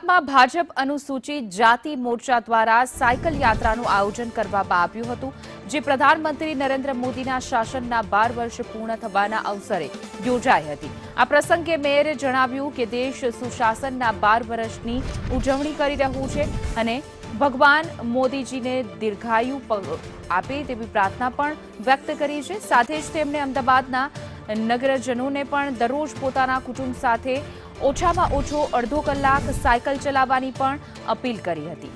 ગુજરાતમાં ભાજપ અનુસૂચિત જાતિ મોરચા દ્વારા સાયકલ યાત્રાનું આયોજન કરવામાં આવ્યું હતું, જે પ્રધાનમંત્રી નરેન્દ્ર મોદીના શાસનના 12 વર્ષ પૂર્ણ થવાના અવસરે યોજાઈ હતી। આ પ્રસંગે મેયરે જણાવ્યું કે દેશ સુશાસનના 12 વર્ષની ઉજવણી કરી રહ્યું છે અને ભગવાન મોદીજીને દીર્ઘાયુ આપે તેવી પ્રાર્થના પણ વ્યક્ત કરી છે। સાથે જ તેમણે અમદાવાદના નગરજનોને પણ દરરોજ પોતાના કુટુંબ સાથે ઓછામાં ઓછો અડધો કલાક સાયકલ ચલાવવાની પણ અપીલ કરી હતી।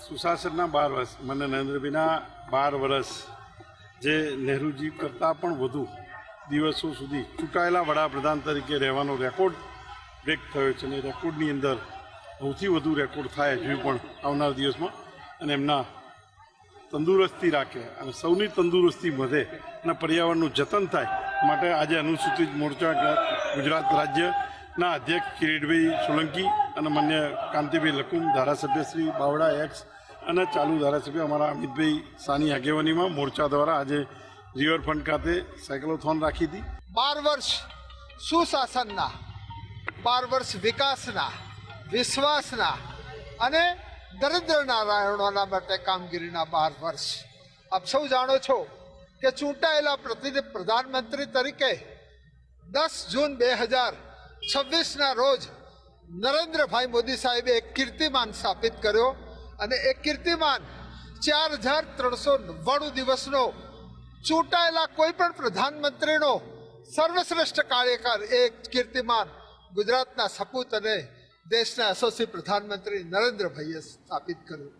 સુશાસનના 12 વર્ષ મને નરેન્દ્રભાઈના 12 વર્ષ જે નહેરુજી કરતાં પણ વધુ દિવસો સુધી ચૂંટાયેલા વડાપ્રધાન તરીકે રહેવાનો રેકોર્ડ બ્રેક થયો છે અને રેકોર્ડની અંદર સૌથી વધુ રેકોર્ડ થાય હજુ પણ આવનાર દિવસમાં અને એમના તંદુરસ્તી રાખે અને સૌની તંદુરસ્તી વધે અને પર્યાવરણનું જતન થાય માટે આજે અનુસૂચિત મોરચા ગુજરાત રાજ્યના અધ્યક્ષ કિરીટભાઈ સોલંકી અને માન્ય કાંતિભાઈ લકુમ, ધારાસભ્ય શ્રી બાવડા એક્સ અને ચાલુ ધારાસભ્ય અમારા અમિતભાઈ સાની આગેવાનીમાં મોરચા દ્વારા આજે રિવરફ્રન્ટ ખાતે સાયકલોથોન રાખી હતી। 12 વર્ષ સુશાસનના, 12 વર્ષ વિકાસના, વિશ્વાસના અને દરિદ્ર નારાયણોના માટે કામગીરીના 12 વર્ષ। આપ સૌ જાણો છો કે ચૂંટાયેલા પ્રધાનમંત્રી તરીકે 10 જૂન 2026ના રોજ નરેન્દ્રભાઈ મોદી સાહેબે એક કીર્તિમાન સ્થાપિત કર્યો અને એ કીર્તિમાન 4399 દિવસનો ચૂંટાયેલા કોઈ પણ પ્રધાનમંત્રીનો સર્વશ્રેષ્ઠ કાર્યકાળ એ કીર્તિમાન ગુજરાતના સપૂત અને દેશના યશસ્વી પ્રધાનમંત્રી નરેન્દ્રભાઈએ સ્થાપિત કર્યું।